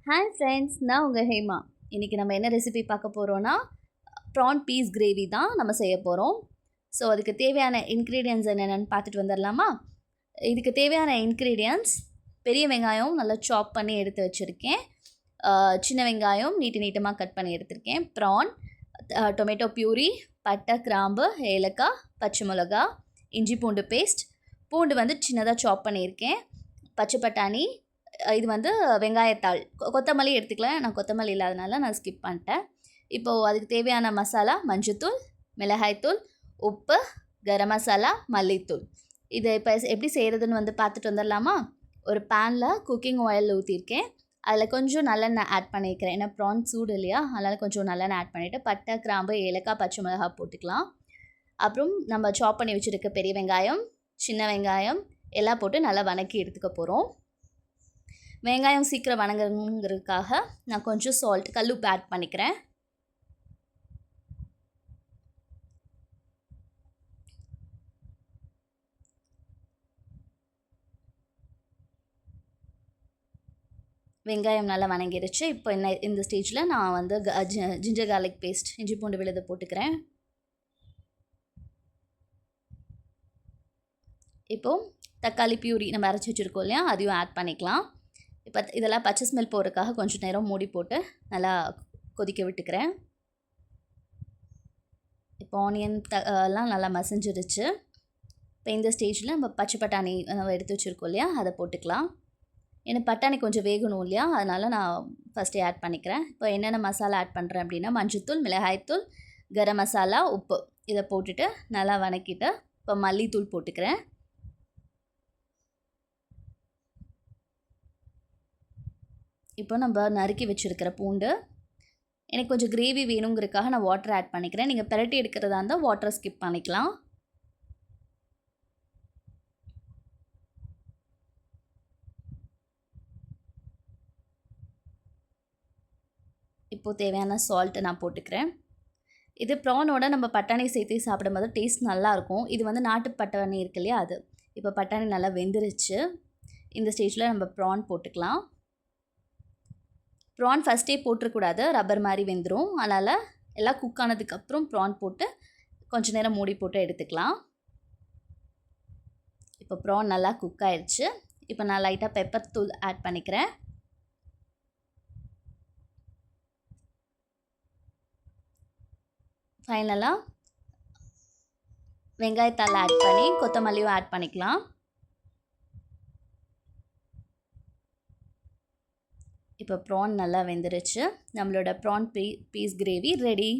Hi friends, நான் உங்கள் ஹேமா. இன்றைக்கி நம்ம என்ன ரெசிபி பார்க்க போகிறோன்னா, ப்ரான் பீஸ் கிரேவி தான் நம்ம செய்ய போகிறோம். ஸோ அதுக்கு தேவையான இன்க்ரீடியன்ட்ஸ் என்னென்னு பார்த்துட்டு வந்துடலாமா? இதுக்கு தேவையான இன்க்ரீடியன்ட்ஸ்: பெரிய வெங்காயம் நல்லா சாப் பண்ணி எடுத்து வச்சுருக்கேன். சின்ன வெங்காயம் நீட்டமாக கட் பண்ணி எடுத்திருக்கேன். ப்ரான், டொமேட்டோ பியூரி, பட்டை, கிராம்பு, ஏலக்காய், பச்சை மிளகா, இஞ்சி பூண்டு பேஸ்ட், பூண்டு வந்து சின்னதாக சாப் பண்ணியிருக்கேன், பச்சை பட்டாணி, இது வந்து வெங்காயத்தாள், கொத்தமல்லி எடுத்துக்கலாம். நான் கொத்தமல்லி இல்லாதனால நான் ஸ்கிப் பண்ணிட்டேன். இப்போது அதுக்கு தேவையான மசாலா: மஞ்சத்தூள், மிளகாய்த்தூள், உப்பு, கரம் மசாலா, மல்லித்தூள். இதை இப்போ எப்படி செய்கிறதுன்னு வந்து பார்த்துட்டு வந்துடலாமா? ஒரு பேனில் குக்கிங் ஆயில் ஊற்றிருக்கேன். அதில் கொஞ்சம் நல்லெண்ணெய் ஆட் பண்ணிக்கிறேன். ஏன்னா ப்ரான் சூடு இல்லையா, அதனால் கொஞ்சம் நல்லெண்ணெய் ஆட் பண்ணிவிட்டு பட்டை, கிராம்பு, ஏலக்காய், பச்சை மிளகாய் போட்டுக்கலாம். அப்புறம் நம்ம சாப் பண்ணி வச்சுருக்க பெரிய வெங்காயம், சின்ன வெங்காயம் எல்லாம் போட்டு நல்லா வதக்கி எடுத்துக்க போகிறோம். வெங்காயம் சீக்கிரம் வணங்குறதுக்காக நான் கொஞ்சம் சால்ட், கல்லுப்பு ஆட் பண்ணிக்கிறேன். வெங்காயம் நல்லா வணங்கிடுச்சு. இப்போ இந்த ஸ்டேஜில் நான் வந்து ஜிஞ்சர் கார்லிக் பேஸ்ட், இஞ்சி பூண்டு விழுது போட்டுக்கிறேன். இப்போது தக்காளி பியூரி நம்ம அரைச்சி வச்சுருக்கோம் இல்லையா, அதையும் ஆட் பண்ணிக்கலாம். இப்போ இதெல்லாம் பச்சை ஸ்மெல் போகிறதுக்காக கொஞ்சம் நேரம் மூடி போட்டு நல்லா கொதிக்க விட்டுக்கிறேன். இப்போ ஆனியன் எல்லாம் நல்லா மசிஞ்சிருச்சு. இப்போ இந்த ஸ்டேஜில் நம்ம பச்சை பட்டாணி எடுத்து வச்சுருக்கோம் இல்லையா, அதை போட்டுக்கலாம். எனக்கு பட்டாணி கொஞ்சம் வேகணும் இல்லையா, அதனால் நான் ஃபஸ்ட்டே ஆட் பண்ணிக்கிறேன். இப்போ என்னென்ன மசாலா ஆட் பண்ணுறேன் அப்படின்னா, மஞ்சத்தூள், மிளகாய்த்தூள், கரம் மசாலா, உப்பு, இதை போட்டுட்டு நல்லா வதக்கிட்டு இப்போ மல்லித்தூள் போட்டுக்கிறேன். இப்போ நம்ம நறுக்கி வச்சுருக்கிற பூண்டு, எனக்கு கொஞ்சம் கிரேவி வேணுங்கிறதுக்காக நான் வாட்டர் ஆட் பண்ணிக்கிறேன். நீங்கள் பிரட்டி எடுக்கிறதா இருந்தால் வாட்டரை ஸ்கிப் பண்ணிக்கலாம். இப்போது தேவையான சால்ட்டை நான் போட்டுக்கிறேன். இது ப்ரானோட நம்ம பட்டாணி சேர்த்து சாப்பிடும்போது டேஸ்ட் நல்லாயிருக்கும். இது வந்து நாட்டு பட்டாணி இருக்கு இல்லையா, அது. இப்போ பட்டாணி நல்லா வெந்துருச்சு. இந்த ஸ்டேஜில் நம்ம ப்ரான் போட்டுக்கலாம். ப்ரான் ஃபஸ்ட்டே போட்டுறக்கூடாது, ரப்பர் மாதிரி வெந்துடும். அதனால் எல்லாம் குக் ஆனதுக்கப்புறம் ப்ரான் போட்டு கொஞ்சம் நேரம் மூடி போட்டு எடுத்துக்கலாம். இப்போ ப்ரான் நல்லா குக் ஆயிடுச்சு. இப்போ நான் லைட்டாக பெப்பர் தூள் ஆட் பண்ணிக்கிறேன். ஃபைனலாக வெங்காயத்தாள் ஆட் பண்ணி கொத்தமல்லியும் ஆட் பண்ணிக்கலாம். இப்போ ப்ரான் நல்லா வெந்துருச்சு. நம்மளோட ப்ரான் பீஸ் கிரேவி ரெடி.